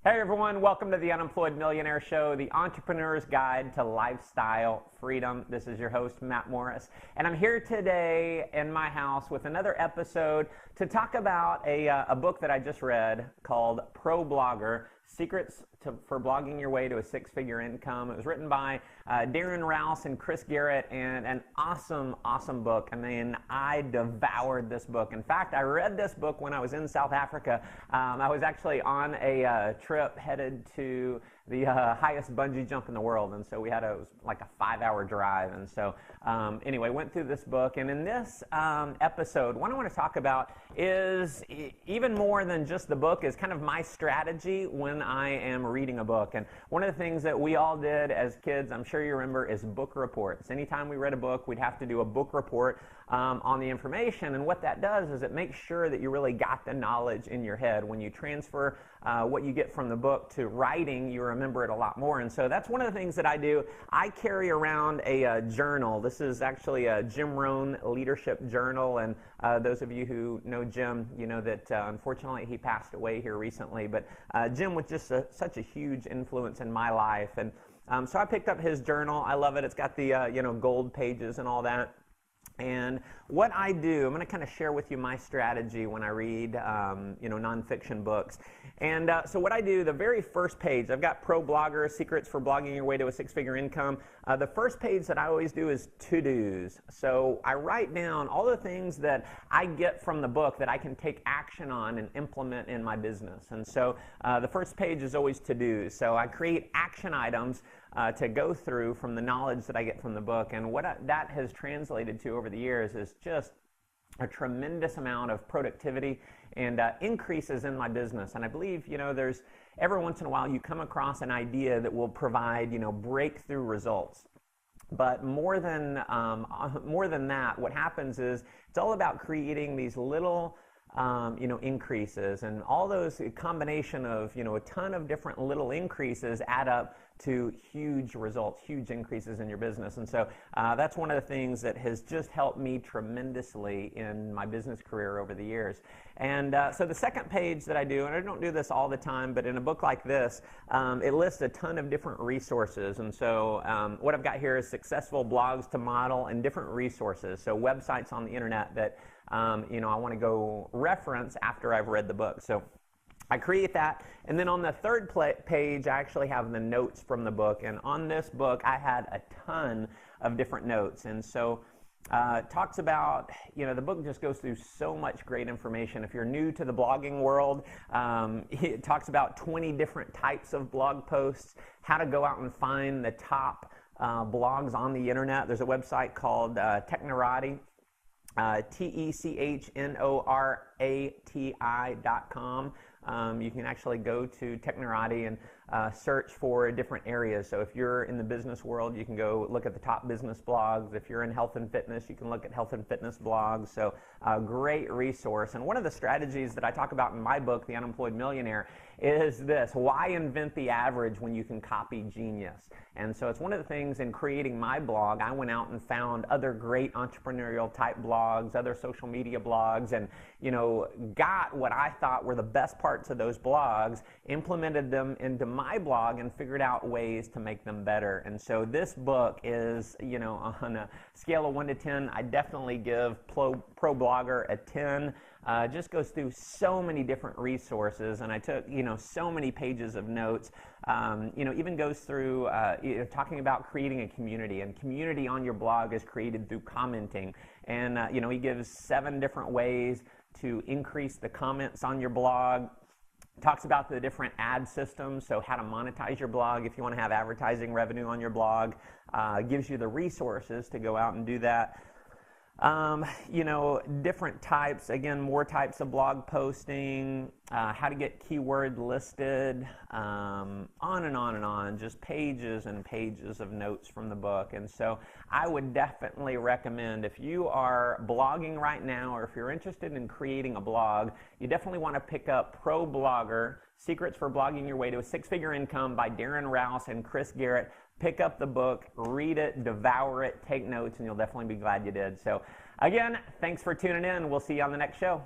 Hey everyone, welcome to the Unemployed Millionaire Show, the entrepreneur's guide to lifestyle freedom. This is your host, Matt Morris, and I'm here today in my house with another episode to talk about a book that I just read called Pro Blogger, Secrets for Blogging Your Way to a Six-Figure Income. It was written by Darren Rouse and Chris Garrett, and an awesome book. I mean, I devoured this book. In fact, I read this book when I was in South Africa. I was actually on a trip headed to the highest bungee jump in the world, and so it was like a 5-hour drive. And so anyway, went through this book, and in this episode, what I want to talk about is even more than just the book, is kind of my strategy when I am reading a book. And one of the things that we all did as kids, I'm sure you remember, is book reports. Anytime we read a book, we'd have to do a book report on the information, and what that does is it makes sure that you really got the knowledge in your head. When you transfer what you get from the book to writing, you remember it a lot more. And so that's one of the things that I do. I carry around a journal. This is actually a Jim Rohn leadership journal, and those of you who know Jim, you know that unfortunately he passed away here recently, but Jim was just such a huge influence in my life. And so I picked up his journal. I love it. It's got the gold pages and all that. And what I do, I'm going to kind of share with you my strategy when I read, nonfiction books. And so what I do, the very first page, I've got Pro Blogger, Secrets for Blogging Your Way to a Six-Figure Income. The first page that I always do is to-dos. So I write down all the things that I get from the book that I can take action on and implement in my business. And so the first page is always to-dos. So I create action items to go through from the knowledge that I get from the book. And what that has translated to over the years is just a tremendous amount of productivity and increases in my business. And I believe, there's every once in a while you come across an idea that will provide, breakthrough results. But more than that, what happens is it's all about creating these little increases, and all those combination of, a ton of different little increases add up to huge results, huge increases in your business. And so that's one of the things that has just helped me tremendously in my business career over the years. And so the second page that I do, and I don't do this all the time, but in a book like this, it lists a ton of different resources. And so what I've got here is successful blogs to model and different resources. So websites on the internet that I want to go reference after I've read the book. So I create that, and then on the third page, I actually have the notes from the book. And on this book, I had a ton of different notes. And so it talks about, the book just goes through so much great information. If you're new to the blogging world, it talks about 20 different types of blog posts, how to go out and find the top blogs on the internet. There's a website called Technorati. Technorati.com. You can actually go to Technorati and search for different areas. So if you're in the business world, you can go look at the top business blogs. If you're in health and fitness, you can look at health and fitness blogs. So a great resource. And one of the strategies that I talk about in my book, The Unemployed Millionaire, is this: why invent the average when you can copy genius? And so it's one of the things in creating my blog. I went out and found other great entrepreneurial type blogs, other social media blogs, and got what I thought were the best parts of those blogs, implemented them into my blog, and figured out ways to make them better. And so this book is, on a scale of 1 to 10, I definitely give Pro Blogger a 10. Just goes through so many different resources, and I took so many pages of notes. Even goes through talking about creating a community, and community on your blog is created through commenting. And he gives 7 different ways to increase the comments on your blog. Talks about the different ad systems, so how to monetize your blog if you want to have advertising revenue on your blog. Gives you the resources to go out and do that. Different types, again, more types of blog posting, how to get keyword listed, on and on and on, just pages and pages of notes from the book. And so I would definitely recommend, if you are blogging right now, or if you're interested in creating a blog, you definitely want to pick up Pro Blogger, Secrets for Blogging Your Way to a Six-Figure Income by Darren Rouse and Chris Garrett. Pick up the book, read it, devour it, take notes, and you'll definitely be glad you did. So again, thanks for tuning in. We'll see you on the next show.